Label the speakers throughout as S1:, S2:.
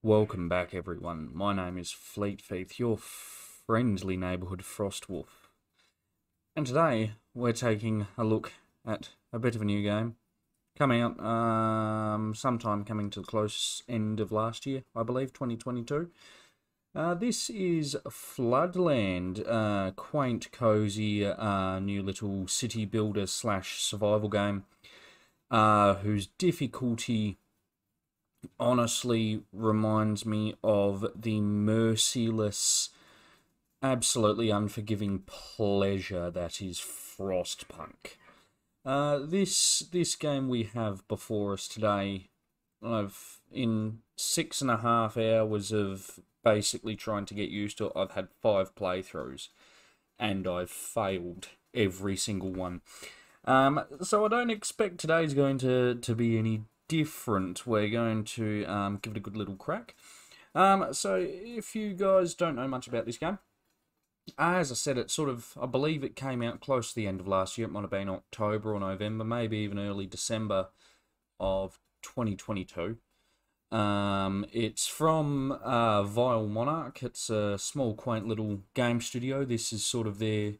S1: Welcome back, everyone. My name is Fleetfieth, your friendly neighbourhood Frostwolf. And today, we're taking a look at a bit of a new game. Coming out sometime coming to the close end of last year, I believe, 2022. This is Floodland, quaint, cosy, new little city builder slash survival game, whose difficulty honestly reminds me of the merciless, absolutely unforgiving pleasure that is Frostpunk. This game we have before us today, I've in 6.5 hours of basically trying to get used to it. I've had 5 playthroughs, and I've failed every single one. So I don't expect today's going to be any different. We're going to give it a good little crack. So if you guys don't know much about this game, as I said, I believe it came out close to the end of last year. It might have been October or November, maybe even early December of 2022. It's from Vile Monarch. It's a small, quaint little game studio. This is sort of their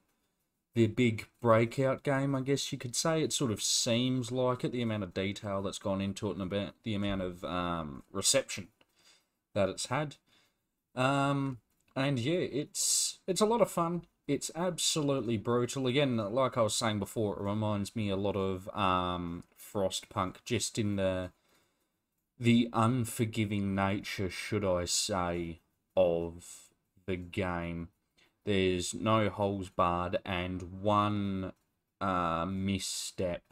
S1: big breakout game, I guess you could say. It sort of seems like it, the amount of detail that's gone into it and about the amount of reception that it's had. And yeah, it's a lot of fun. It's absolutely brutal. Again, like I was saying before, it reminds me a lot of Frostpunk, just in the unforgiving nature, should I say, of the game. There's no holes barred, and one misstep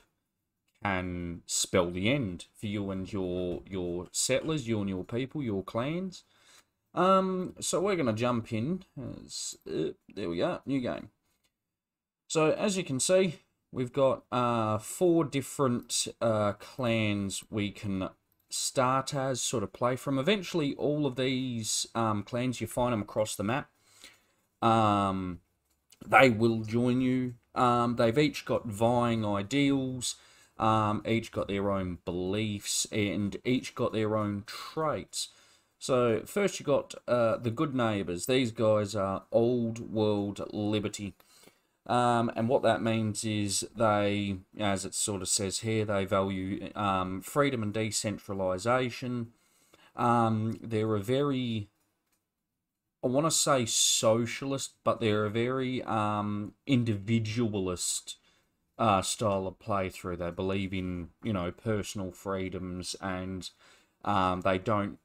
S1: can spell the end for you and your settlers, you and your people, your clans. So we're gonna jump in. There we are, new game. So as you can see, we've got 4 different clans we can start as, sort of play from. Eventually, all of these clans, you find them across the map. They will join you. They've each got vying ideals, each got their own beliefs, and each got their own traits. So first you got the good neighbours. These guys are old world liberty. And what that means is they, as it sort of says here, they value freedom and decentralisation. They're a very, I want to say socialist, but they're a very individualist style of playthrough. They believe in, personal freedoms, and they don't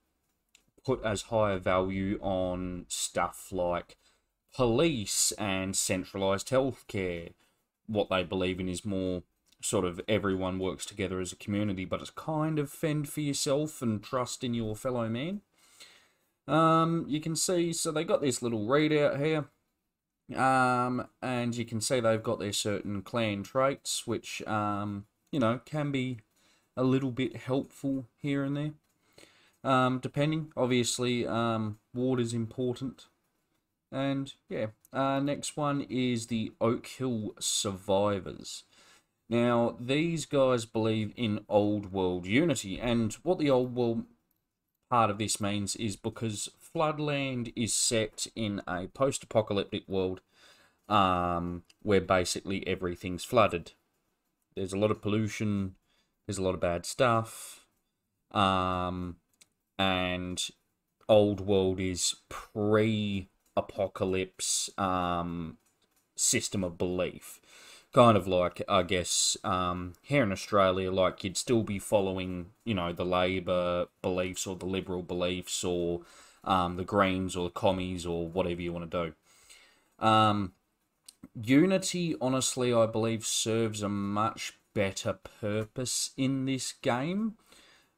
S1: put as high a value on stuff like police and centralised healthcare. What they believe in is more sort of everyone works together as a community, but it's kind of fend for yourself and trust in your fellow man. You can see, so they got this little readout here, and you can see they've got their certain clan traits, which, can be a little bit helpful here and there, depending. Obviously, water's important, and yeah. Next one is the Oak Hill Survivors. Now, these guys believe in old world unity, and what the old world part of this means is because Floodland is set in a post-apocalyptic world where basically everything's flooded. There's a lot of pollution, there's a lot of bad stuff, and old world is pre-apocalypse system of belief. Kind of like, I guess, here in Australia, like you'd still be following, the Labor beliefs or the Liberal beliefs or the Greens or the Commies or whatever you want to do. Unity, honestly, I believe serves a much better purpose in this game.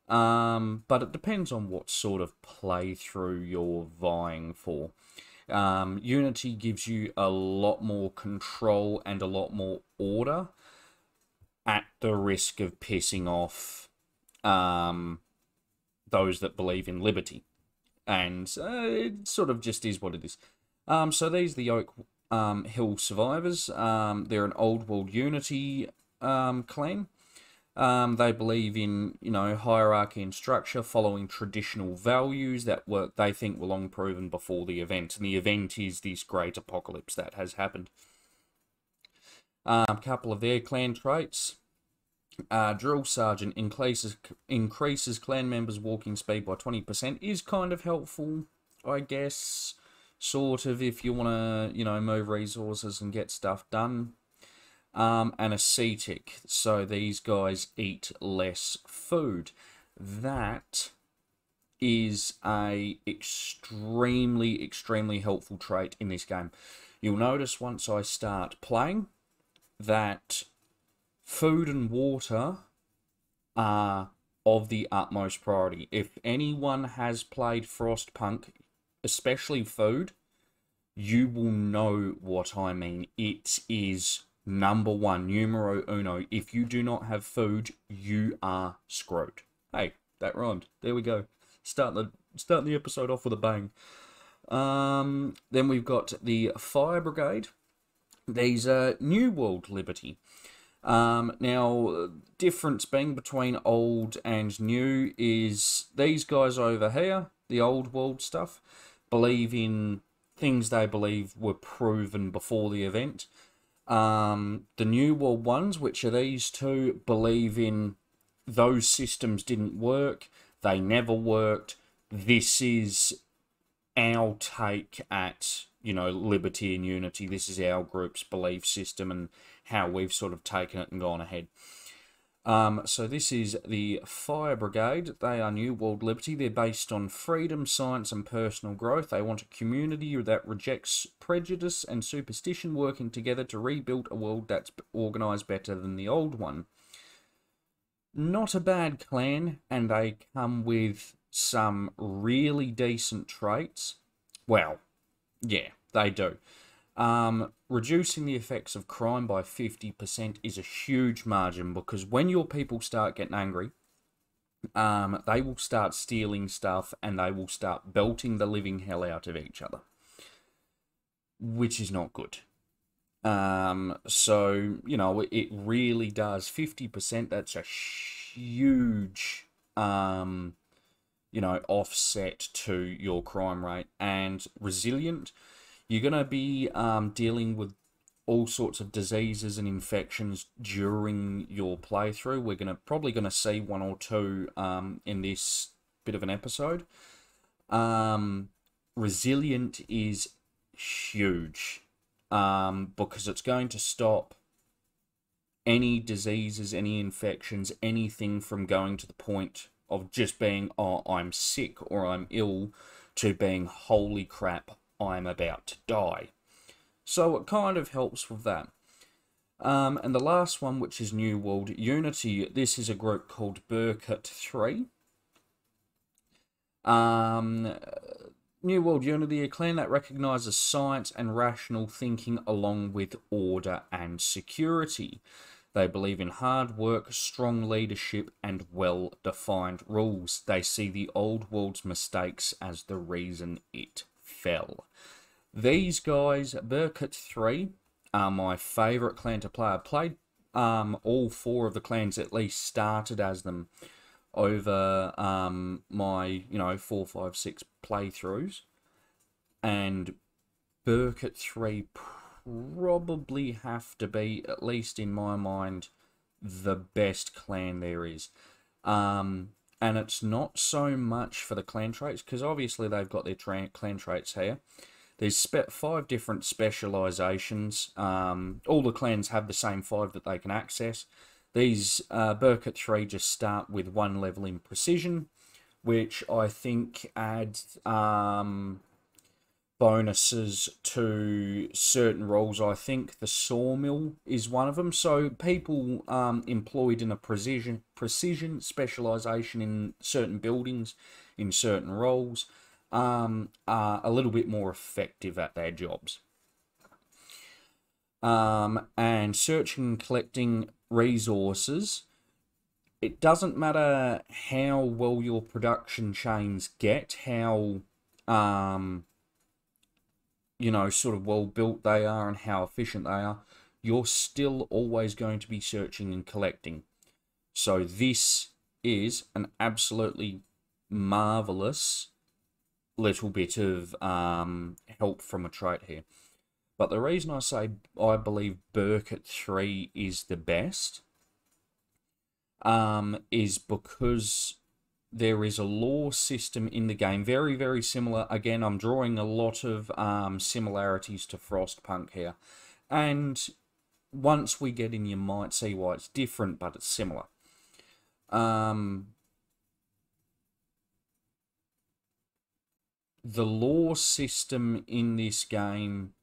S1: But it depends on what sort of playthrough you're vying for. Unity gives you a lot more control and a lot more order, at the risk of pissing off those that believe in liberty. And it sort of just is what it is. So these are the Oak Hill Survivors. They're an old world Unity clan. They believe in, hierarchy and structure, following traditional values that they think were long proven before the event. And the event is this great apocalypse that has happened. A couple of their clan traits. Drill Sergeant increases clan members' walking speed by 20%. Is kind of helpful, I guess. Sort of, if you want to, move resources and get stuff done. And ascetic, so these guys eat less food. That is a extremely helpful trait in this game. You'll notice once I start playing that food and water are of the utmost priority. If anyone has played Frostpunk, especially food, you will know what I mean. It is number one, numero uno. If you do not have food, you are screwed. Hey, that rhymed. There we go. Starting the episode off with a bang. Then we've got the Fire Brigade. These are New World Liberty. Now, difference being between old and new is these guys over here, the old world stuff, believe in things they believe were proven before the event. The New World ones, which are these two, believe in those systems didn't work, they never worked. This is our take at, liberty and unity. This is our group's belief system and how we've sort of taken it and gone ahead. So this is the Fire Brigade. They are New World Liberty. They're based on freedom, science, and personal growth. They want a community that rejects prejudice and superstition, working together to rebuild a world that's organised better than the old one. Not a bad clan, and they come with some really decent traits. Well, yeah, they do. Reducing the effects of crime by 50% is a huge margin, because when your people start getting angry, they will start stealing stuff and they will start belting the living hell out of each other, which is not good. So, it really does. 50%, that's a huge, offset to your crime rate. And resilient, you're going to be dealing with all sorts of diseases and infections during your playthrough. We're probably going to see one or two in this bit of an episode. Resilient is huge because it's going to stop any diseases, any infections, anything from going to the point of just being, oh, I'm sick or I'm ill, to being, holy crap, I'm about to die. So it kind of helps with that. And the last one, which is New World Unity, this is a group called Burkett 3. New World Unity, a clan that recognises science and rational thinking along with order and security. They believe in hard work, strong leadership, and well-defined rules. They see the old world's mistakes as the reason it fell. These guys, Burkett 3, are my favourite clan to play. I played all four of the clans, at least started as them, over my, 4, 5, 6 playthroughs. And Burkett 3 probably have to be, at least in my mind, the best clan there is. And it's not so much for the clan traits, because obviously they've got their clan traits here. There's 5 different specializations. All the clans have the same 5 that they can access. These Burkett 3 just start with 1 level in precision, which I think adds bonuses to certain roles. I think the sawmill is one of them. So people employed in a precision specialization in certain buildings, in certain roles, are a little bit more effective at their jobs. And searching and collecting resources, it doesn't matter how well your production chains get, how sort of well built they are and how efficient they are, you're still always going to be searching and collecting. So this is an absolutely marvellous little bit of help from a trait here. But the reason I say I believe Burke at 3 is the best is because there is a lore system in the game, very, very similar. Again, I'm drawing a lot of similarities to Frostpunk here. And once we get in, you might see why it's different, but it's similar. The lore system in this game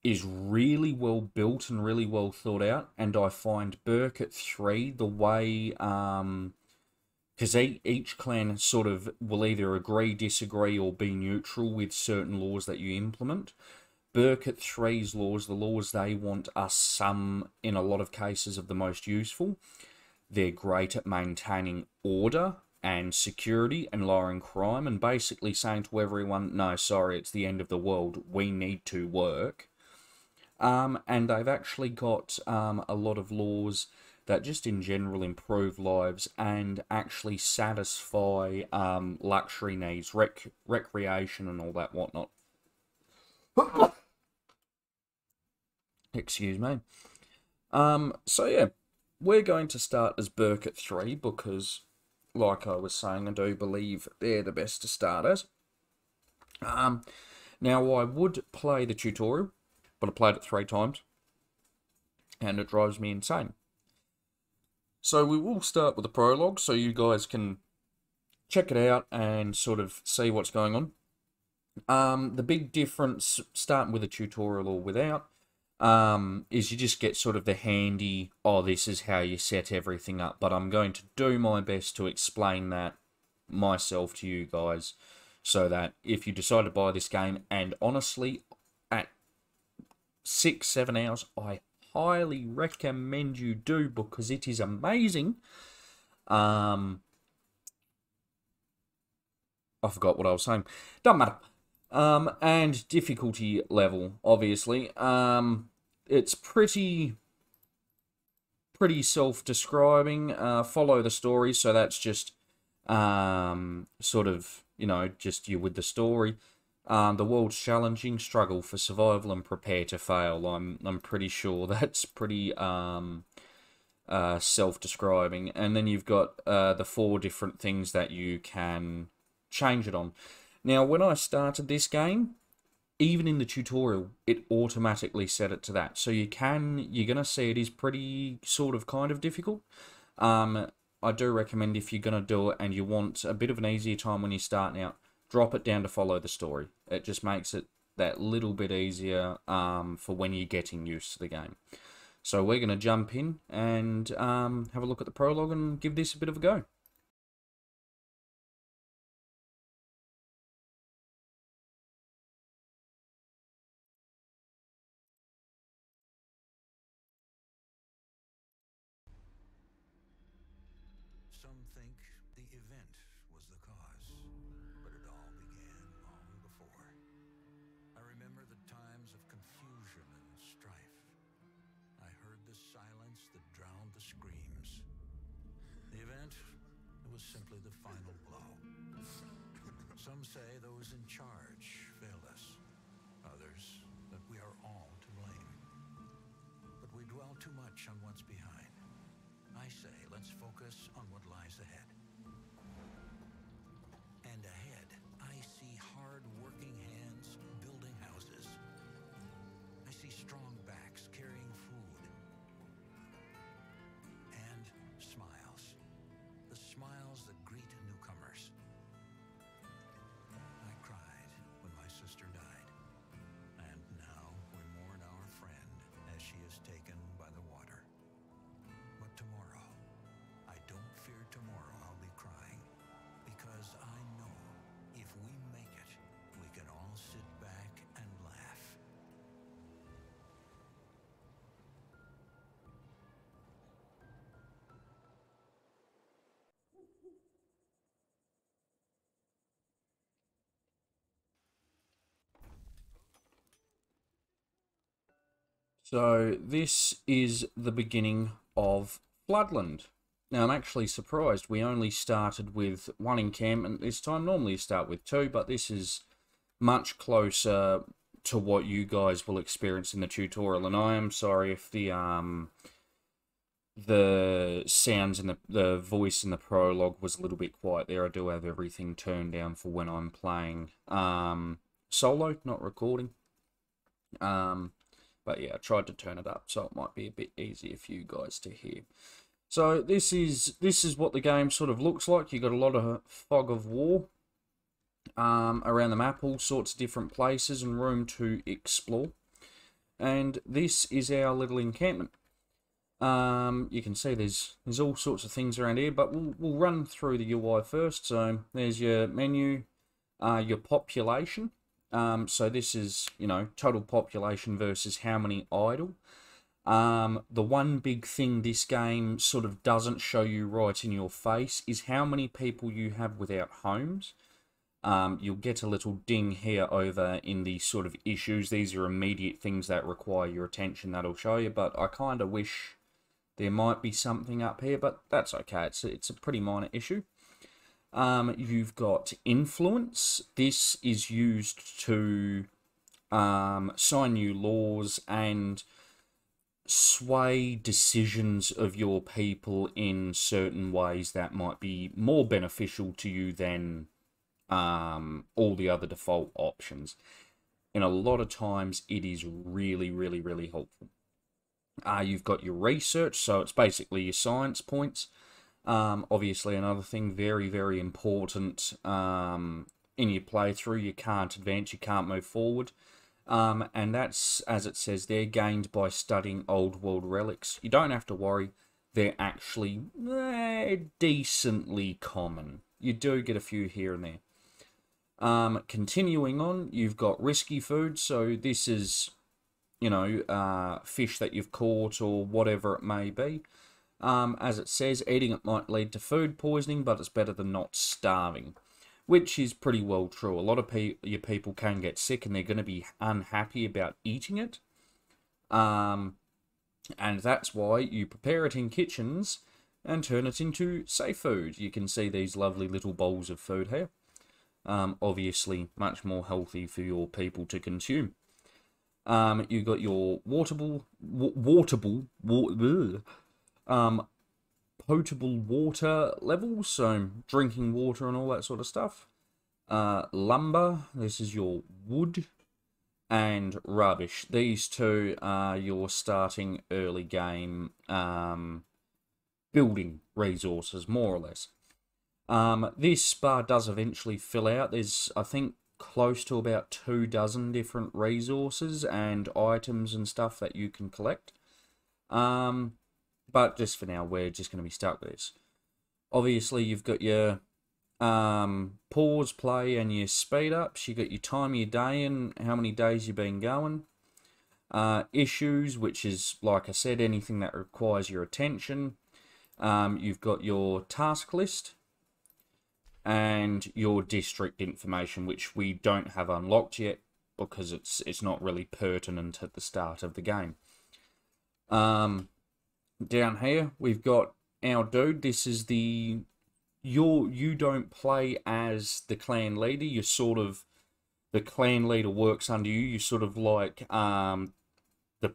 S1: is really well built and really well thought out, and I find Burke at 3, the way, because each clan sort of will either agree, disagree, or be neutral with certain laws that you implement. Burke at 3's laws, the laws they want, are some, in a lot of cases, of the most useful. They're great at maintaining order and security and lowering crime, and basically saying to everyone, no, sorry, it's the end of the world, we need to work. And they've actually got a lot of laws that just in general improve lives and actually satisfy luxury needs, recreation and all that whatnot. Excuse me. So yeah, we're going to start as Burke at 3 because, like I was saying, I do believe they're the best to start as. Now I would play the tutorial, but I played it 3 times, and it drives me insane. So we will start with the prologue, so you guys can check it out and sort of see what's going on. The big difference, starting with a tutorial or without, is you just get sort of the handy, oh, this is how you set everything up, but I'm going to do my best to explain that myself to you guys, so that if you decide to buy this game, and honestly, at 6-7 hours, I highly recommend you do, because it is amazing. I forgot what I was saying. Doesn't matter. And difficulty level, obviously. It's pretty self-describing. Follow the story, so that's just sort of, you know, just you with the story. The world's challenging, struggle for survival and prepare to fail. I'm pretty sure that's pretty self-describing. And then you've got the 4 different things that you can change it on. Now, when I started this game, even in the tutorial, it automatically set it to that. So you're gonna see it is pretty sort of kind of difficult. I do recommend, if you're gonna do it and you want a bit of an easier time when you're starting out, drop it down to follow the story. It just makes it that little bit easier for when you're getting used to the game. So we're going to jump in and have a look at the prologue and give this a bit of a go.
S2: Some think the event was the cause, but it all began long before. I remember the times of confusion and strife. I heard the silence that drowned the screams. The event, it was simply the final blow. Some say those in charge failed us. Others, that we are all to blame. But we dwell too much on what's behind. I say, let's focus on what lies ahead. And ahead, I see hard-working hands building houses. I see strong backs carrying food. And smiles. The smiles that greet newcomers. I cried when my sister died. And now we mourn our friend as she is taken by the water. But tomorrow, I don't fear tomorrow I'll be crying, because I know if we make it, we can all sit back and laugh.
S1: So this is the beginning of Floodland. Now, I'm actually surprised we only started with one encampment this time. Normally you start with two, but this is much closer to what you guys will experience in the tutorial. And I am sorry if the sounds in the voice in the prologue was a little bit quiet there. I do have everything turned down for when I'm playing solo, not recording. But yeah, I tried to turn it up so it might be a bit easier for you guys to hear. So this is what the game sort of looks like. You got a lot of fog of war around the map, all sorts of different places and room to explore. And this is our little encampment. You can see there's all sorts of things around here, but we'll run through the UI first. So there's your menu, your population. So this is, you know, total population versus how many idle. The one big thing this game sort of doesn't show you right in your face is how many people you have without homes. You'll get a little ding here over in the sort of issues. These are immediate things that require your attention that'll show you, but I kind of wish there might be something up here, but that's okay. It's a pretty minor issue. You've got influence. This is used to sign new laws and sway decisions of your people in certain ways that might be more beneficial to you than all the other default options. And a lot of times it is really, really, really helpful. You've got your research, so it's basically your science points. Obviously another thing very, very important in your playthrough. You can't advance, you can't move forward. And that's, as it says, they're gained by studying old world relics. You don't have to worry, they're actually decently common. You do get a few here and there. Continuing on, you've got risky food, so this is, you know, fish that you've caught or whatever it may be. As it says, eating it might lead to food poisoning, but it's better than not starving. Which is pretty well true. A lot of your people can get sick and they're going to be unhappy about eating it. And that's why you prepare it in kitchens and turn it into safe food. You can see these lovely little bowls of food here. Obviously, much more healthy for your people to consume. You've got your potable water levels, so drinking water and all that sort of stuff. Lumber, this is your wood, and rubbish. These two are your starting early game building resources, more or less. This bar does eventually fill out. There's, I think, close to about 24 different resources and items and stuff that you can collect. But just for now, we're just going to be stuck with this. Obviously, you've got your pause, play, and your speed ups. You've got your time of your day and how many days you've been going. Issues, which is, like I said, anything that requires your attention. You've got your task list and your district information, which we don't have unlocked yet because it's not really pertinent at the start of the game. Down here, we've got our dude. This is you don't play as the clan leader. You're sort of, the clan leader works under you. You're sort of like the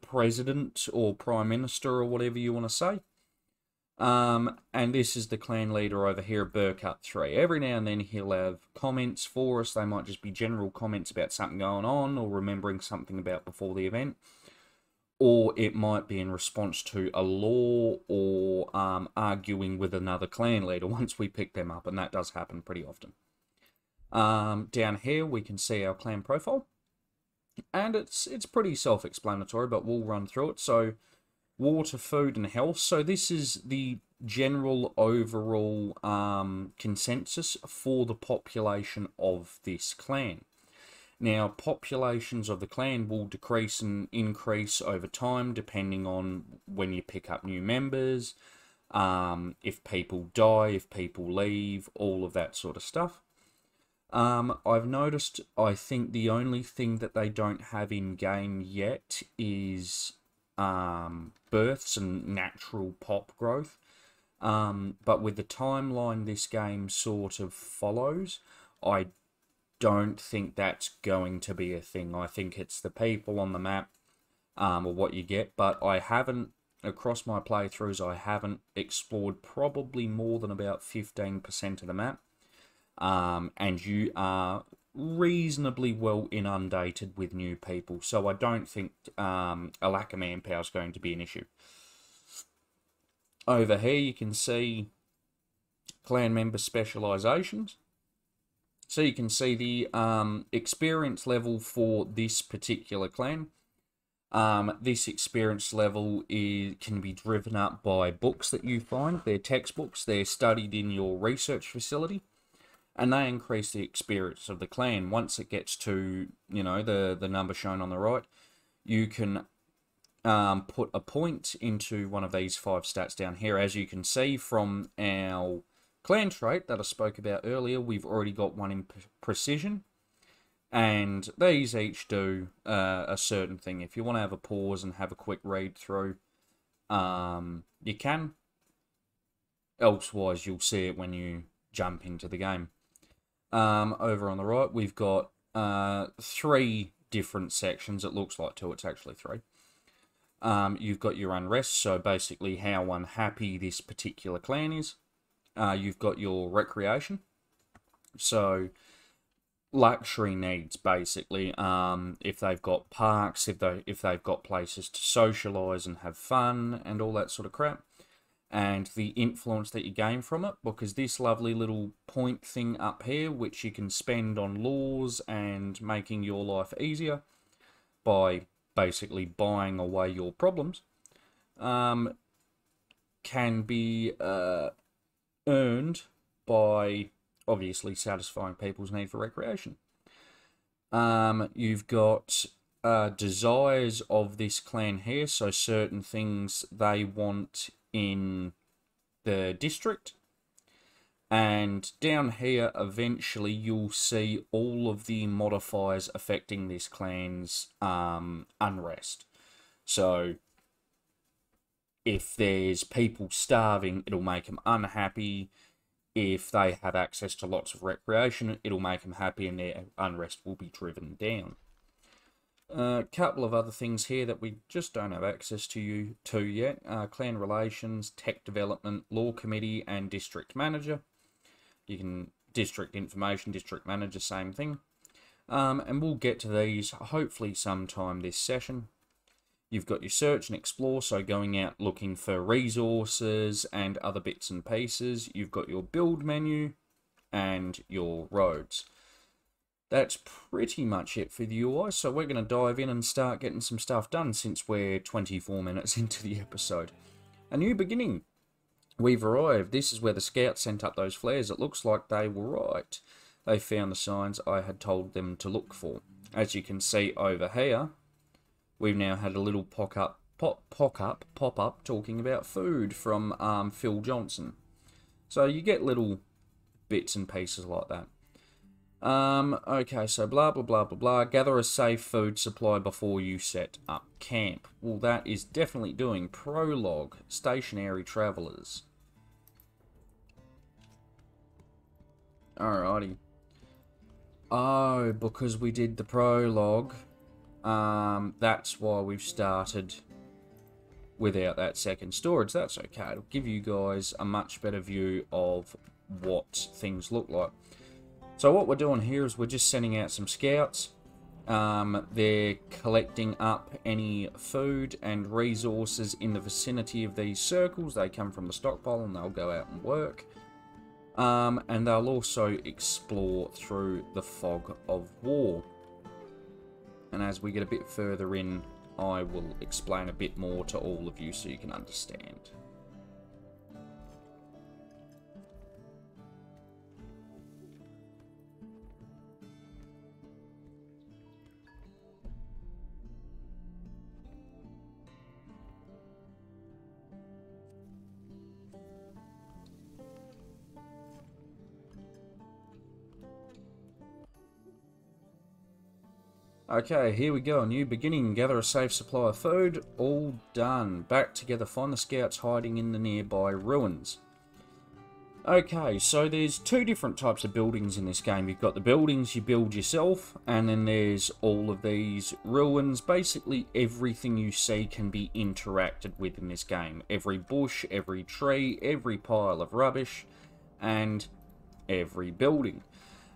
S1: president or prime minister or whatever you want to say. And this is the clan leader over here, Burkup 3. Every now and then he'll have comments for us. They might just be general comments about something going on or remembering something about before the event. Or it might be in response to a law or arguing with another clan leader once we pick them up, and that does happen pretty often. Down here we can see our clan profile, and it's pretty self-explanatory, but we'll run through it. So water, food, and health. So this is the general overall consensus for the population of this clan. Now, populations of the clan will decrease and increase over time depending on when you pick up new members, if people die, if people leave, all of that sort of stuff. I've noticed, I think the only thing that they don't have in-game yet is births and natural pop growth. But with the timeline this game sort of follows, I don't think that's going to be a thing. I think it's the people on the map, or what you get. But I haven't, across my playthroughs, I haven't explored probably more than about 15% of the map. And you are reasonably well inundated with new people, so I don't think a lack of manpower is going to be an issue. Over here you can see clan member specializations. So you can see the experience level for this particular clan. This experience level can be driven up by books that you find. They're textbooks, they're studied in your research facility, and they increase the experience of the clan. Once it gets to, you know, the number shown on the right, you can put a point into one of these 5 stats down here. As you can see from our clan trait that I spoke about earlier, we've already got one in precision, and these each do a certain thing. If you want to have a pause and have a quick read through, you can. Elsewise, you'll see it when you jump into the game. Over on the right, we've got 3 different sections. It looks like 2, it's actually 3. You've got your unrest, so basically how unhappy this particular clan is. You've got your recreation, so luxury needs, basically. If they've got parks, if they've got places to socialise and have fun and all that sort of crap. And the influence that you gain from it, because this lovely little point thing up here, which you can spend on laws and making your life easier by basically buying away your problems, can be earned by obviously satisfying people's need for recreation. You've got desires of this clan here, so certain things they want in the district, and down here eventually you'll see all of the modifiers affecting this clan's unrest. So if there's people starving, it'll make them unhappy. If they have access to lots of recreation, it'll make them happy, and their unrest will be driven down. A couple of other things here that we just don't have access to yet. Clan relations, tech development, law committee, and district manager. You can district information, district manager, same thing. And we'll get to these hopefully sometime this session. You've got your search and explore, so going out looking for resources and other bits and pieces. You've got your build menu and your roads. That's pretty much it for the UI, so we're going to dive in and start getting some stuff done since we're 24 minutes into the episode. A new beginning. We've arrived. This is where the scouts sent up those flares. It looks like they were right. They found the signs I had told them to look for. As you can see over here, we've now had a little pop-up talking about food from Phil Johnson. So you get little bits and pieces like that. Okay, so blah, blah, blah, blah, blah. Gather a safe food supply before you set up camp. Well, that is definitely doing. Prologue, stationary travellers. Alrighty. Oh, because we did the prologue, that's why we've started without that second storage. That's okay. It'll give you guys a much better view of what things look like. So what we're doing here is we're just sending out some scouts. They're collecting up any food and resources in the vicinity of these circles. They come from the stockpile and they'll go out and work. And they'll also explore through the fog of war. And as we get a bit further in, I will explain a bit more to all of you so you can understand. Okay, here we go. New beginning. Gather a safe supply of food. All done. Back together. Find the scouts hiding in the nearby ruins. Okay, so there's two different types of buildings in this game. You've got the buildings you build yourself, and then there's all of these ruins. Basically, everything you see can be interacted with in this game. Every bush, every tree, every pile of rubbish, and every building.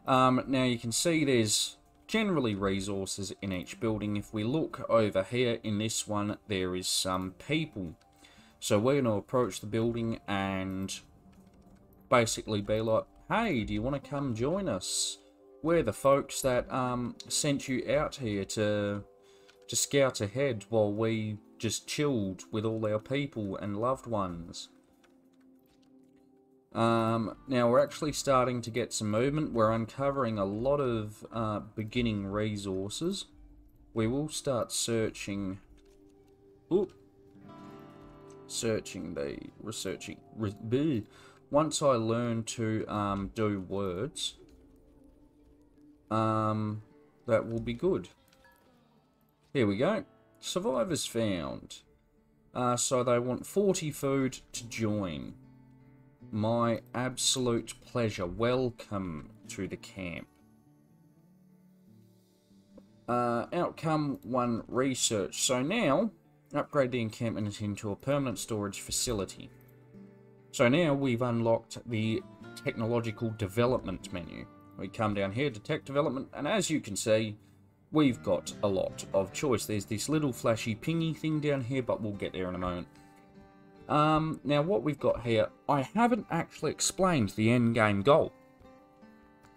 S1: Now you can see there's generally resources in each building. If we look over here in this one, there is some people. So we're going to approach the building and basically be like, hey, do you want to come join us? We're the folks that sent you out here to scout ahead while we just chilled with all our people and loved ones. Now we're actually starting to get some movement. We're uncovering a lot of beginning resources. We will start searching. Researching. Once I learn to do words, that will be good. Here we go. Survivors found. So they want 40 food to join. My absolute pleasure. Welcome to the camp. Outcome 1 research. So now, upgrade the encampment into a permanent storage facility. So now we've unlocked the technological development menu. We come down here to tech development, and as you can see, we've got a lot of choice. There's this little flashy pingy thing down here, but we'll get there in a moment. Now what we've got here, I haven't actually explained the end game goal.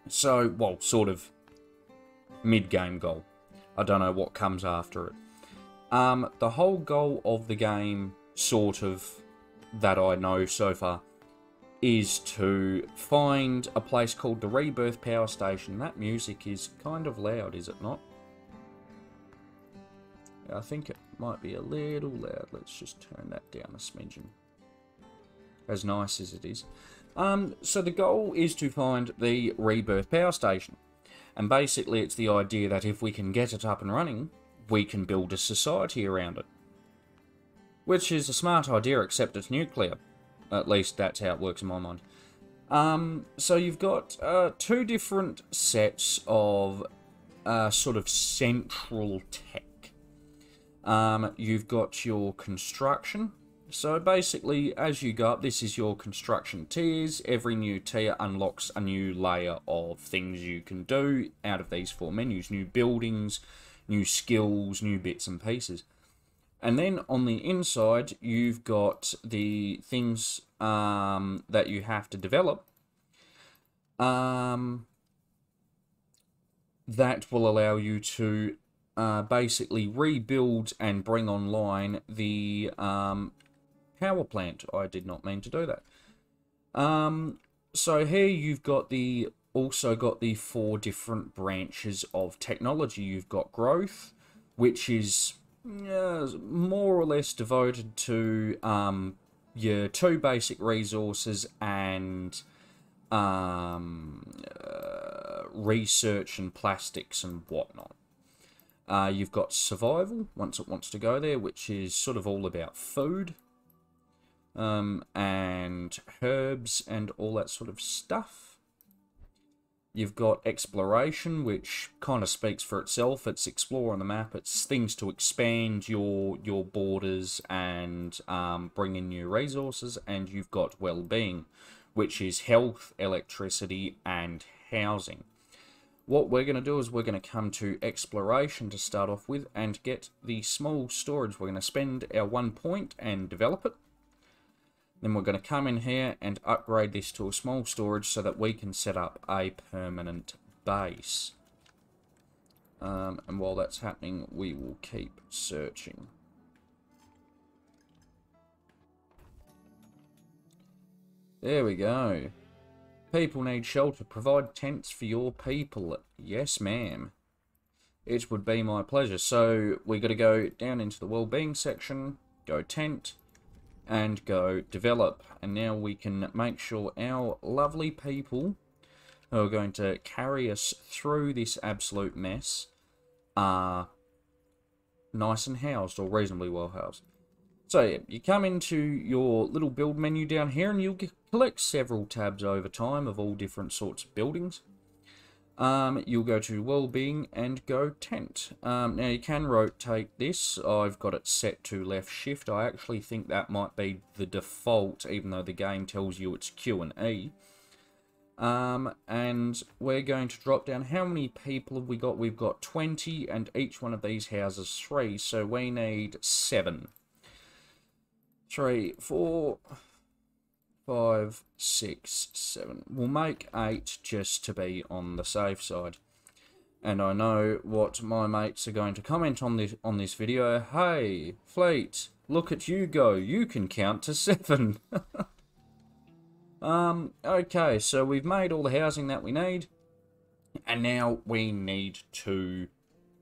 S1: So, well, sort of mid-game goal. I don't know what comes after it. The whole goal of the game, sort of, that I know so far, is to find a place called the Rebirth Power Station. That music is kind of loud, is it not? I think it might be a little loud. Let's just turn that down a smidgen. As nice as it is. So the goal is to find the Rebirth Power Station. And basically it's the idea that if we can get it up and running, we can build a society around it. Which is a smart idea, except it's nuclear. At least that's how it works in my mind. So you've got two different sets of sort of central tech. You've got your construction. So basically, as you go up, this is your construction tiers. Every new tier unlocks a new layer of things you can do out of these 4 menus. New buildings, new skills, new bits and pieces. And then on the inside, you've got the things that you have to develop that will allow you to basically rebuild and bring online the power plant. I did not mean to do that. So here you've got also got the 4 different branches of technology. You've got growth, which is more or less devoted to your 2 basic resources and research and plastics and whatnot. You've got survival, once it wants to go there, which is sort of all about food and herbs and all that sort of stuff. You've got exploration, which kind of speaks for itself. It's explore on the map. It's things to expand your borders and bring in new resources. And you've got well-being, which is health, electricity, and housing. What we're going to do is we're going to come to exploration to start off with and get the small storage. We're going to spend our 1 point and develop it. Then we're going to come in here and upgrade this to a small storage so that we can set up a permanent base. And while that's happening, we will keep searching. There we go. People need shelter. Provide tents for your people. Yes, ma'am. It would be my pleasure. So we're going to go down into the well-being section, go tent, and go develop. And now we can make sure our lovely people who are going to carry us through this absolute mess are nice and housed, or reasonably well housed. So yeah, you come into your little build menu down here and you'll collect several tabs over time of all different sorts of buildings. You'll go to Wellbeing and go Tent. Now you can rotate this. I've got it set to left shift. I actually think that might be the default, even though the game tells you it's Q and E. And we're going to drop down. How many people have we got? We've got 20, and each one of these houses 3, so we need 7. 3, 4, 5, 6, 7. We'll make 8 just to be on the safe side. And I know what my mates are going to comment on this video. Hey, Fleet, look at you go. You can count to 7. Okay, so we've made all the housing that we need. And now we need to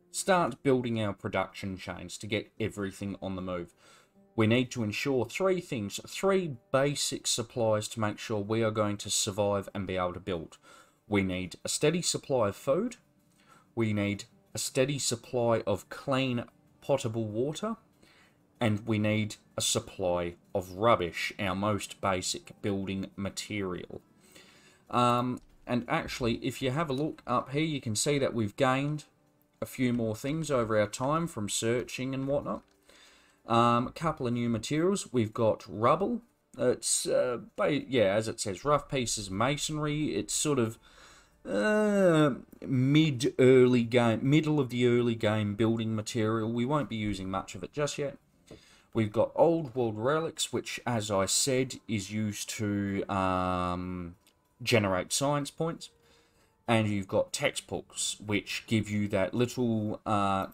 S1: start building our production chains to get everything on the move. We need to ensure 3 things, 3 basic supplies to make sure we are going to survive and be able to build. We need a steady supply of food. We need a steady supply of clean, potable water. And we need a supply of rubbish, our most basic building material. And actually, if you have a look up here, you can see that we've gained a few more things over our time from searching and whatnot. A couple of new materials. We've got rubble. It's, yeah, as it says, rough pieces of masonry. It's sort of middle of the early game building material. We won't be using much of it just yet. We've got old world relics, which, as I said, is used to generate science points. And you've got textbooks, which give you that little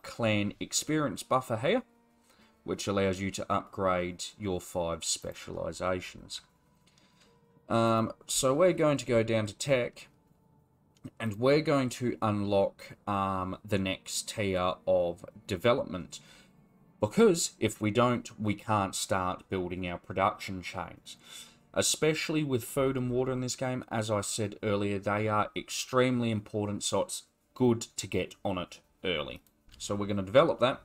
S1: clan experience buffer here, which allows you to upgrade your 5 specializations. So we're going to go down to tech, and we're going to unlock the next tier of development. Because if we don't, we can't start building our production chains. Especially with food and water in this game, as I said earlier, they are extremely important, so it's good to get on it early. So we're going to develop that.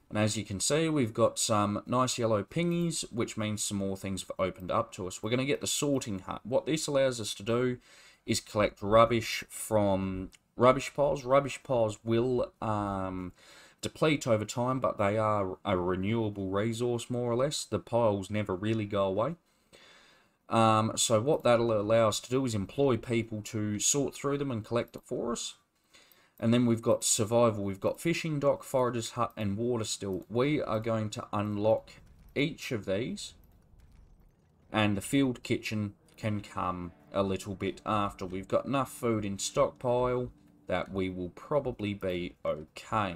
S1: And as you can see, we've got some nice yellow pingies, which means some more things have opened up to us. We're going to get the sorting hut. What this allows us to do is collect rubbish from rubbish piles. Rubbish piles will deplete over time, but they are a renewable resource, more or less. The piles never really go away. So what that'll allow us to do is employ people to sort through them and collect it for us. And then we've got survival. We've got fishing dock, forager's hut, and water still. We are going to unlock each of these, and the field kitchen can come a little bit after. We've got enough food in stockpile that we will probably be okay.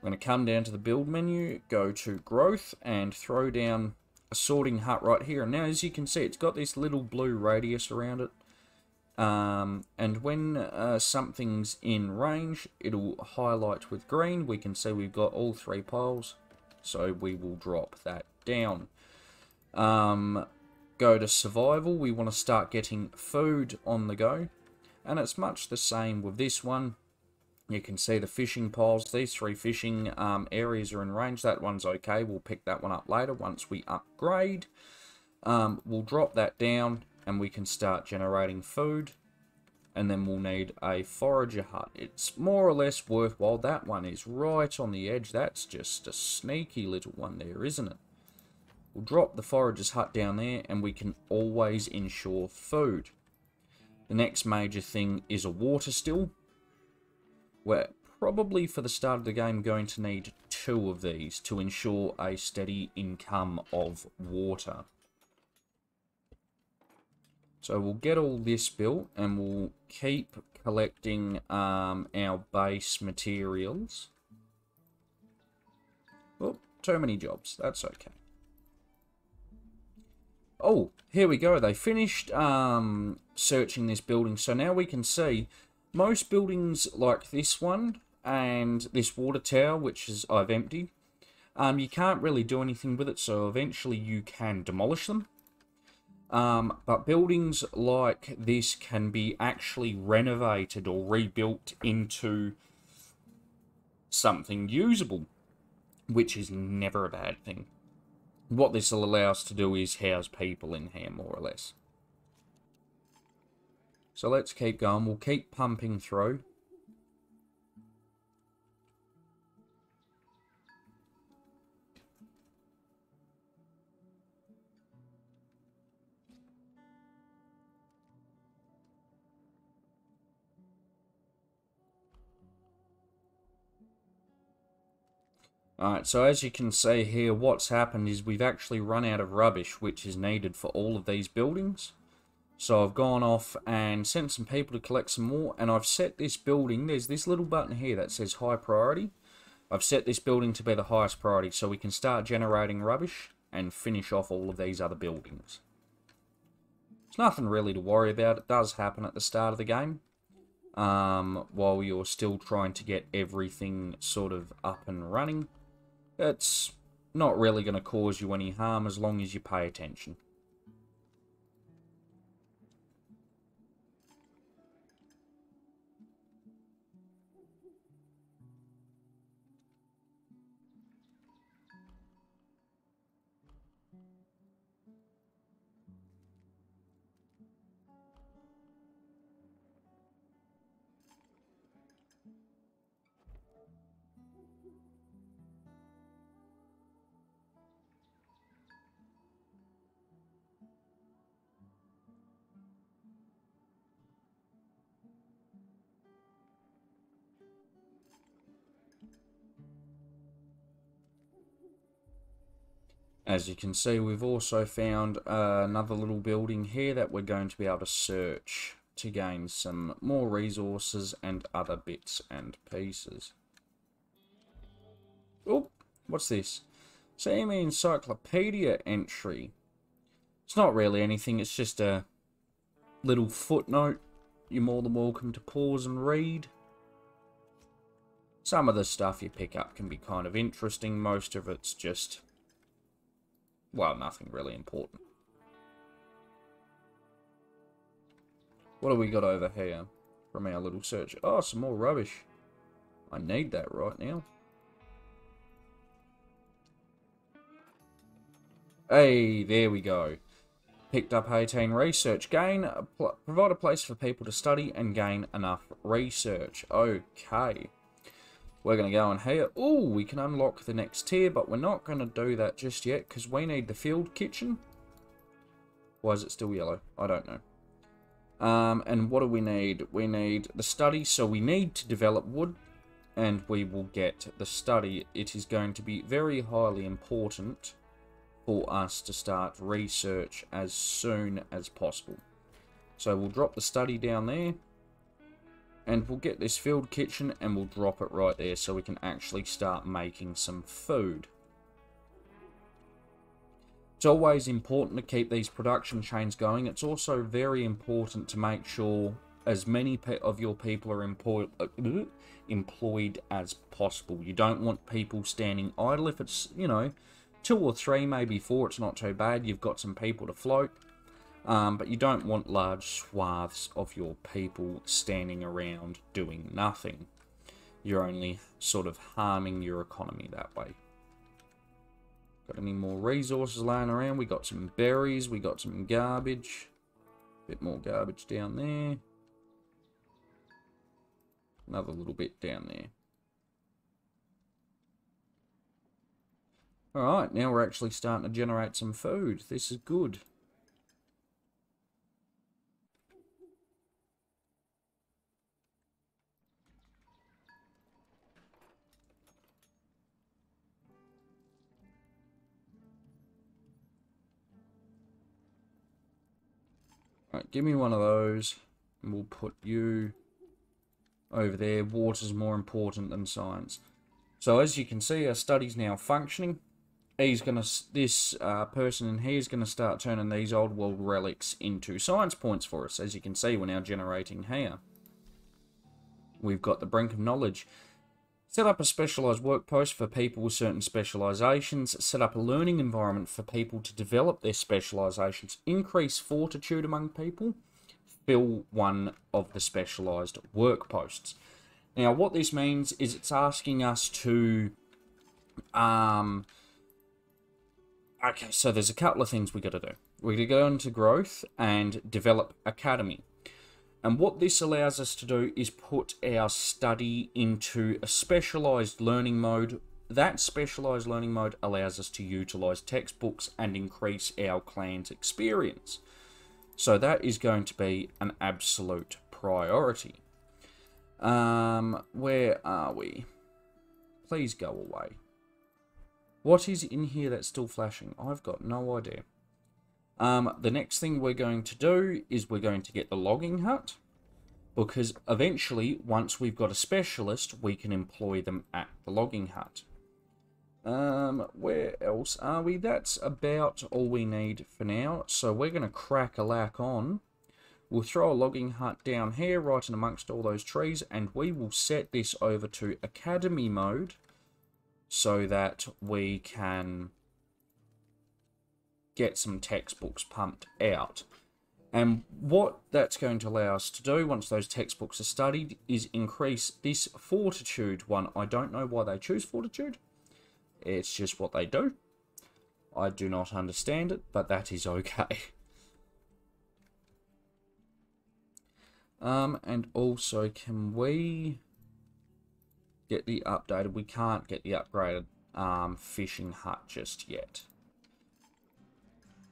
S1: We're going to come down to the build menu, go to growth, and throw down a sorting hut right here. And now, as you can see, it's got this little blue radius around it. And when something's in range, it'll highlight with green. We can see we've got all 3 piles, so we will drop that down. Go to survival. We want to start getting food on the go. And it's much the same with this one. You can see the fishing piles. These 3 fishing areas are in range. That one's okay. We'll pick that one up later once we upgrade. We'll drop that down and we can start generating food. And then we'll need a forager hut. It's more or less worthwhile. That one is right on the edge. That's just a sneaky little one there, isn't it? We'll drop the forager's hut down there and we can always ensure food. The next major thing is a water still. We're probably, for the start of the game, going to need 2 of these to ensure a steady income of water. So we'll get all this built, and we'll keep collecting our base materials. Oh, too many jobs. That's okay. Oh, here we go. They finished searching this building, so now we can see most buildings like this one and this water tower, which is I've emptied, you can't really do anything with it, so eventually you can demolish them. But buildings like this can be actually renovated or rebuilt into something usable, which is never a bad thing. What this will allow us to do is house people in here, more or less. So let's keep going. We'll keep pumping through. Alright, so as you can see here, what's happened is we've actually run out of rubbish, which is needed for all of these buildings. So I've gone off and sent some people to collect some more, and I've set this building, there's this little button here that says high priority. I've set this building to be the highest priority, so we can start generating rubbish and finish off all of these other buildings. There's nothing really to worry about. It does happen at the start of the game, while you're still trying to get everything sort of up and running. It's not really going to cause you any harm as long as you pay attention. As you can see, we've also found another little building here that we're going to be able to search to gain some more resources and other bits and pieces. Oh, what's this? CME Encyclopedia entry. It's not really anything, it's just a little footnote. You're more than welcome to pause and read. Some of the stuff you pick up can be kind of interesting, most of it's just, well, nothing really important. What have we got over here from our little search? Oh, some more rubbish. I need that right now. Hey, there we go. Picked up 18 research. Provide a place for people to study and gain enough research. Okay. We're going to go in here. Oh, we can unlock the next tier, but we're not going to do that just yet because we need the field kitchen. Why is it still yellow? I don't know. And what do we need? We need the study, so we need to develop wood, and we will get the study. It is going to be very highly important for us to start research as soon as possible. So we'll drop the study down there. And we'll get this field kitchen and we'll drop it right there so we can actually start making some food. It's always important to keep these production chains going. It's also very important to make sure as many of your people are employed as possible. You don't want people standing idle. If it's, you know, 2 or 3, maybe 4, it's not too bad. You've got some people to float. But you don't want large swaths of your people standing around doing nothing. You're only sort of harming your economy that way. Got any more resources laying around? We got some berries, we got some garbage. Bit more garbage down there. Another little bit down there. Alright, now we're actually starting to generate some food. This is good. Alright, give me one of those, and we'll put you over there. Water's more important than science. So as you can see, our study's now functioning. This person in here is gonna start turning these old world relics into science points for us. As you can see, we're now generating here. We've got the brink of knowledge. Set up a specialised work post for people with certain specialisations. Set up a learning environment for people to develop their specialisations. Increase fortitude among people. Fill one of the specialised work posts. Now, what this means is it's asking us to Okay, so there's a couple of things we got to do. We're going to go into growth and develop academy. And what this allows us to do is put our study into a specialized learning mode. That specialized learning mode allows us to utilize textbooks and increase our clan's experience. So that is going to be an absolute priority. Where are we? Please go away. What is in here that's still flashing? I've got no idea. The next thing we're going to do is we're going to get the logging hut. Because eventually, once we've got a specialist, we can employ them at the logging hut. Where else are we? That's about all we need for now. So we're going to crack a lack on. We'll throw a logging hut down here, right in amongst all those trees, and we will set this over to academy mode so that we can get some textbooks pumped out. And what that's going to allow us to do once those textbooks are studied is increase this fortitude one. I don't know why they choose fortitude. It's just what they do. I do not understand it, but that is okay. And also, can we get the updated? We can't get the upgraded fishing hut just yet.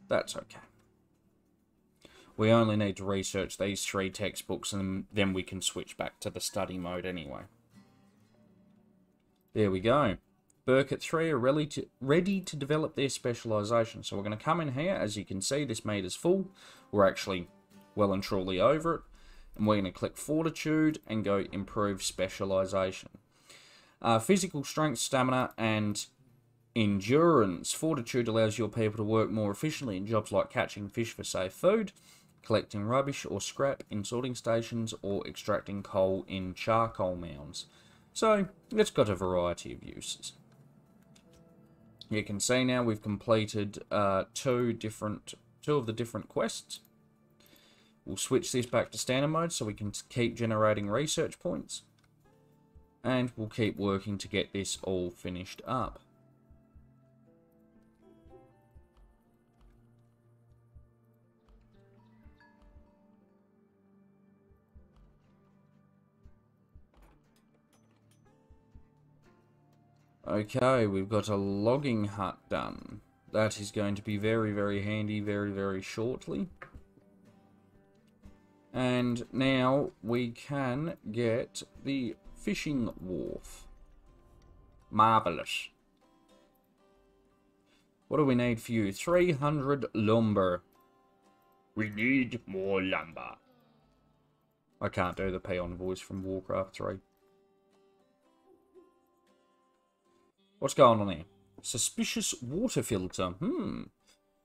S1: That's okay. We only need to research these 3 textbooks and then we can switch back to the study mode anyway. There we go. Burkett 3 are ready to develop their specialisation. So we're going to come in here. As you can see, this meter's full. We're actually well and truly over it. And we're going to click Fortitude and go Improve Specialisation. Physical strength, stamina, and endurance. Fortitude allows your people to work more efficiently in jobs like catching fish for safe food, collecting rubbish or scrap in sorting stations, or extracting coal in charcoal mounds. So, it's got a variety of uses. You can see now we've completed two of the different quests. We'll switch this back to standard mode so we can keep generating research points. And we'll keep working to get this all finished up. Okay, we've got a logging hut done. That is going to be very, very handy very, very shortly. And now we can get the fishing wharf. Marvellous. What do we need for you? 300 lumber. We need more lumber. I can't do the peon voice from Warcraft 3. What's going on there? Suspicious water filter.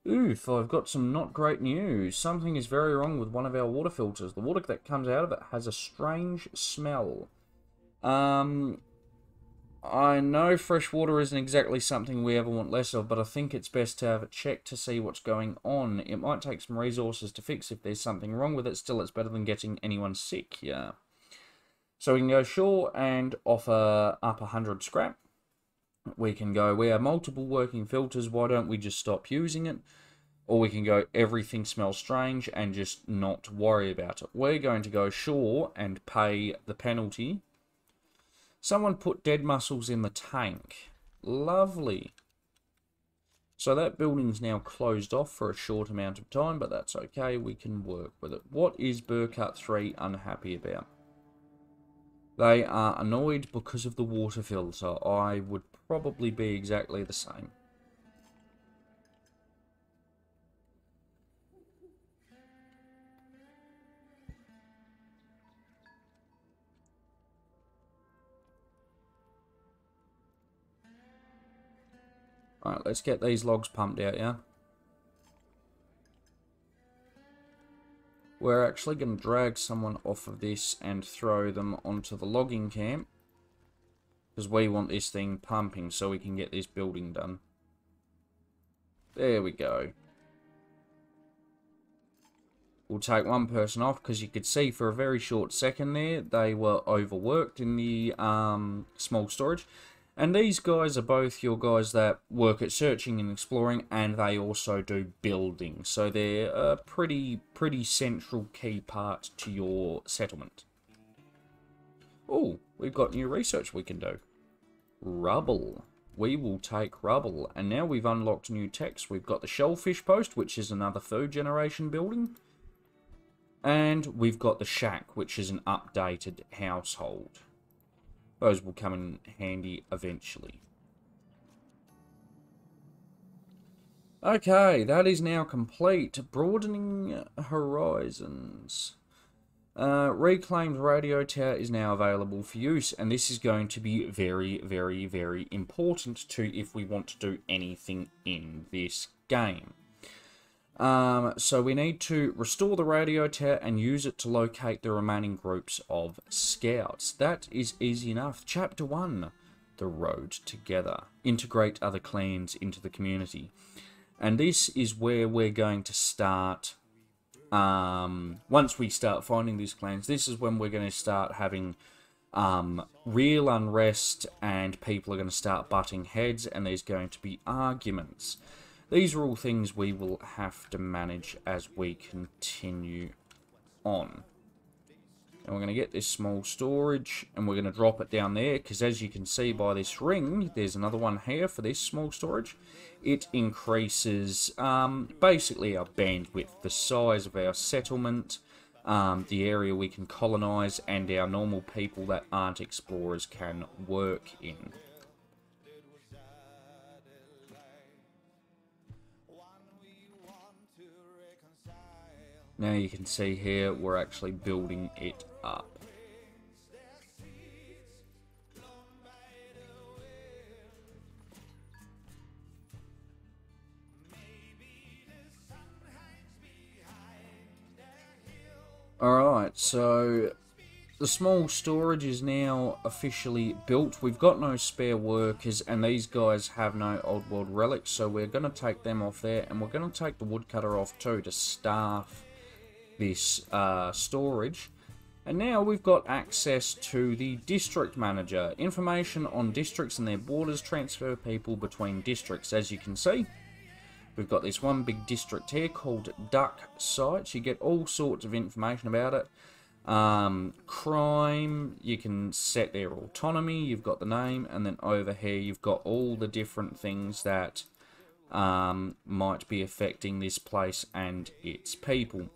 S1: Oof, I've got some not great news. Something is very wrong with one of our water filters. The water that comes out of it has a strange smell. I know fresh water isn't exactly something we ever want less of, but I think it's best to have it checked to see what's going on. It might take some resources to fix if there's something wrong with it. Still, it's better than getting anyone sick, yeah. So we can go shore and offer up 100 scrap. We can go, we have multiple working filters, why don't we just stop using it? Or we can go, everything smells strange, and just not worry about it. We're going to go shore and pay the penalty. Someone put dead mussels in the tank. Lovely. So that building's now closed off for a short amount of time, but that's okay, we can work with it. What is Burkut 3 unhappy about? They are annoyed because of the water filter. I would probably be exactly the same. Alright, let's get these logs pumped out, yeah? We're actually going to drag someone off of this and throw them onto the logging camp. Because we want this thing pumping so we can get this building done. There we go. We'll take one person off because you could see for a very short second there they were overworked in the small storage. And these guys are both your guys that work at searching and exploring, and they also do building. So they're a pretty central key part to your settlement. Oh, we've got new research we can do. Rubble. We will take rubble. And now we've unlocked new techs. We've got the shellfish post, which is another food generation building. And we've got the shack, which is an updated household. Those will come in handy eventually. Okay, that is now complete. Broadening horizons. Reclaimed radio tower is now available for use, and this is going to be very, very, very important to if we want to do anything in this game. So we need to restore the radio tower and use it to locate the remaining groups of scouts. That is easy enough. Chapter 1, The Road Together. Integrate other clans into the community. And this is where we're going to start. Once we start finding these clans, this is when we're going to start having real unrest, and people are going to start butting heads, and there's going to be arguments. These are all things we will have to manage as we continue on. And we're going to get this small storage, and we're going to drop it down there, because as you can see by this ring, there's another one here for this small storage. It increases basically our bandwidth, the size of our settlement, the area we can colonize, and our normal people that aren't explorers can work in. Now you can see here, we're actually building it up. Alright, so the small storage is now officially built. We've got no spare workers, and these guys have no old world relics, so we're going to take them off there, and we're going to take the woodcutter off too to staff this storage. And now we've got access to the district manager. Information on districts and their borders, transfer people between districts. As you can see, we've got this one big district here called Duck Sites. You get all sorts of information about it. Crime, you can set their autonomy, you've got the name, and then over here you've got all the different things that might be affecting this place and its people.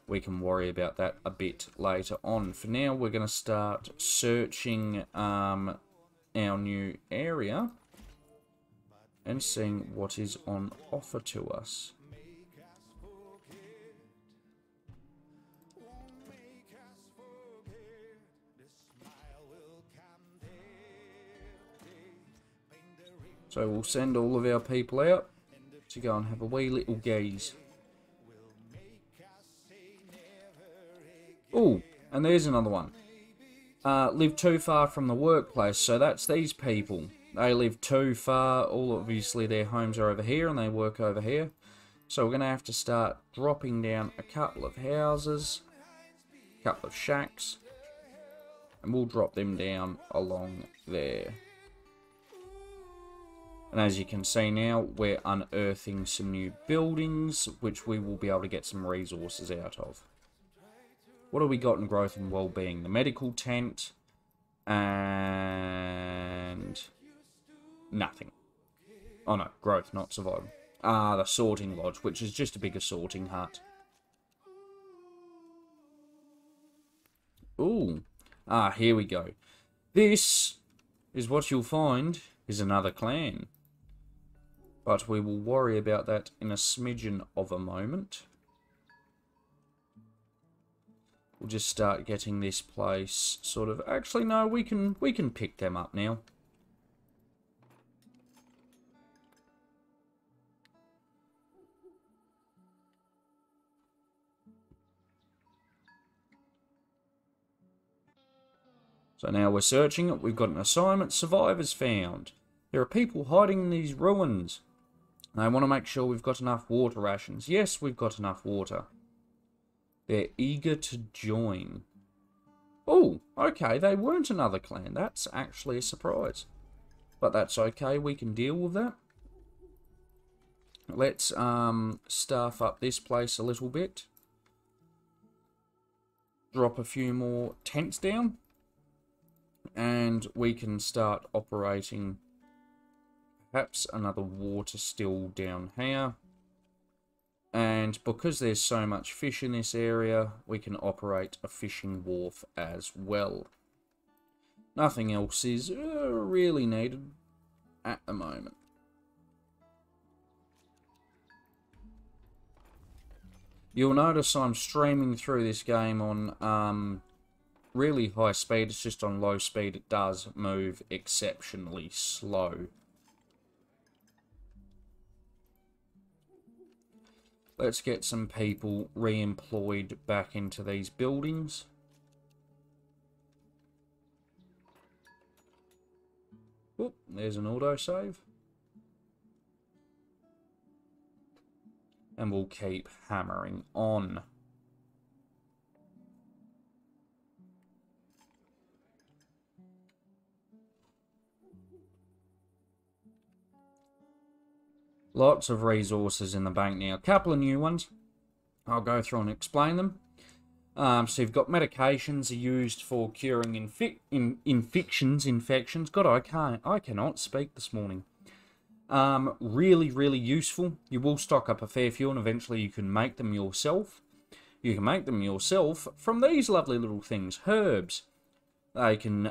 S1: We can worry about that a bit later on. For now, we're going to start searching our new area and seeing what is on offer to us. So we'll send all of our people out to go and have a wee little gaze. Oh, and there's another one. Live too far from the workplace. So that's these people. They live too far. All obviously their homes are over here and they work over here. So we're going to have to start dropping down a couple of houses, a couple of shacks, and we'll drop them down along there. And as you can see now, we're unearthing some new buildings, which we will be able to get some resources out of. What have we got in growth and well-being? The medical tent, and nothing. Oh no, growth, not survival. The sorting lodge, which is just a bigger sorting hut. Ooh, here we go. This is what you'll find is another clan. But we will worry about that in a smidgen of a moment. We'll just start getting this place sort of... Actually, no, we can pick them up now. So now we're searching. We've got an assignment. Survivors found. There are people hiding in these ruins. They want to make sure we've got enough water rations. Yes, we've got enough water. They're eager to join. Oh, okay, they weren't another clan. That's actually a surprise. but that's okay, we can deal with that. Let's staff up this place a little bit. Drop a few more tents down. And we can start operating perhaps another water still down here. And because there's so much fish in this area, we can operate a fishing wharf as well. Nothing else is really needed at the moment. You'll notice I'm streaming through this game on really high speed. It's just on low speed it does move exceptionally slow. Let's get some people re-employed back into these buildings. Oop, there's an autosave. And we'll keep hammering on. Lots of resources in the bank now. A couple of new ones. I'll go through and explain them. So you've got medications are used for curing infections. God, I cannot speak this morning. Really, really useful. You will stock up a fair few, and eventually you can make them yourself. You can make them yourself from these lovely little things, herbs. They can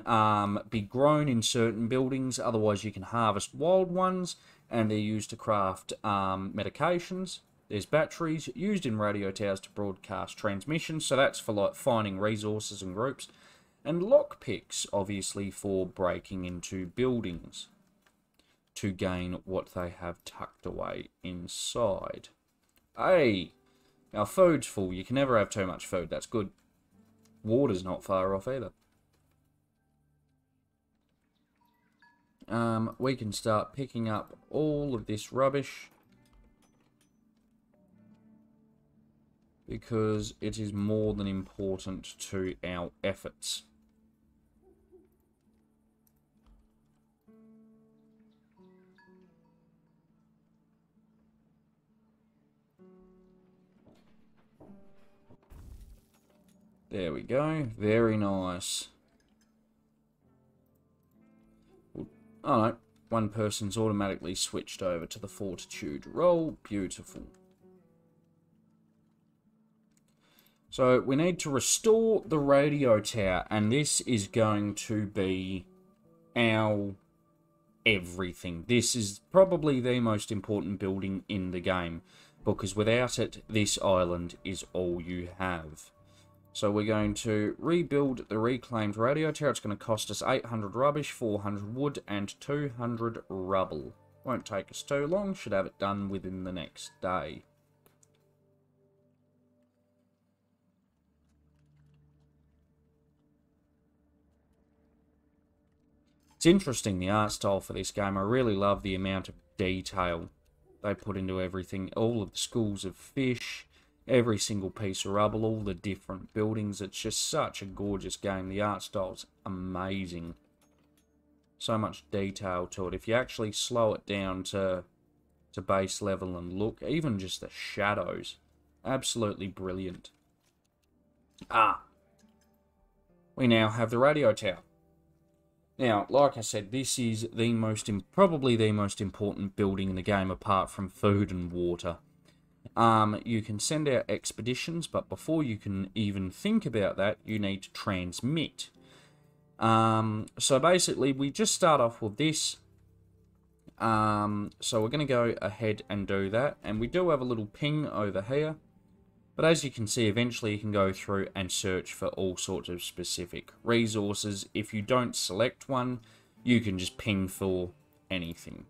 S1: be grown in certain buildings. Otherwise, you can harvest wild ones, and they're used to craft medications. There's batteries used in radio towers to broadcast transmissions, so that's for like finding resources and groups. And lockpicks, obviously, for breaking into buildings to gain what they have tucked away inside. Hey, our food's full. You can never have too much food. That's good. Water's not far off either. We can start picking up all of this rubbish because it is more than important to our efforts. There we go. Very nice. Oh no, one person's automatically switched over to the fortitude roll. Beautiful. So we need to restore the radio tower, and this is going to be our everything. This is probably the most important building in the game, because without it, this island is all you have. So we're going to rebuild the reclaimed radio tower. It's going to cost us 800 rubbish, 400 wood, and 200 rubble. Won't take us too long. Should have it done within the next day. It's interesting, the art style for this game. I really love the amount of detail they put into everything. All of the schools of fish, every single piece of rubble, all the different buildings. It's just such a gorgeous game. The art style's amazing. So much detail to it. If you actually slow it down to base level and look, even just the shadows, absolutely brilliant. We now have the radio tower. Now, like I said, this is the probably the most important building in the game apart from food and water. You can send out expeditions, but before you can even think about that, you need to transmit. So basically, we just start off with this. So we're going to go ahead and do that. And we do have a little ping over here. But as you can see, eventually you can go through and search for all sorts of specific resources. If you don't select one, you can just ping for anything.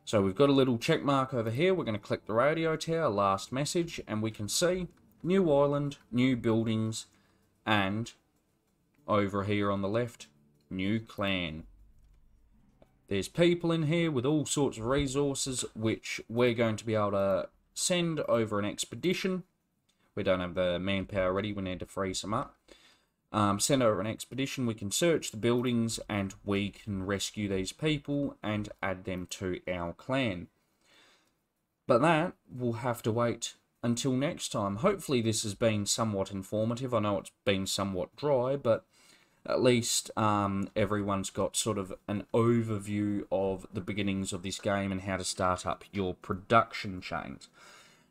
S1: So we've got a little check mark over here. We're going to click the radio tower, last message, and we can see new island, new buildings, and over here on the left, new clan. There's people in here with all sorts of resources, which we're going to be able to send over an expedition. We don't have the manpower ready. We need to free some up. Send over an expedition, we can search the buildings, and we can rescue these people and add them to our clan. But that will have to wait until next time. Hopefully this has been somewhat informative. I know it's been somewhat dry, but at least everyone's got sort of an overview of the beginnings of this game and how to start up your production chains.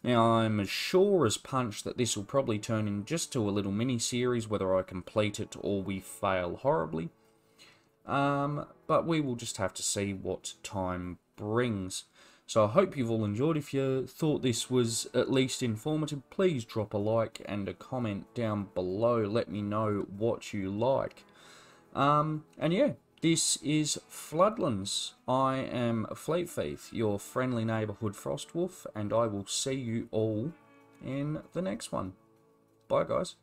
S1: Now, I'm as sure as punch that this will probably turn in just to a little mini-series, whether I complete it or we fail horribly. But we will just have to see what time brings. So I hope you've all enjoyed. If you thought this was at least informative, please drop a like and a comment down below. Let me know what you like. And yeah, this is Floodlands. I am Fleetfieth, your friendly neighbourhood Frostwolf, and I will see you all in the next one. Bye, guys.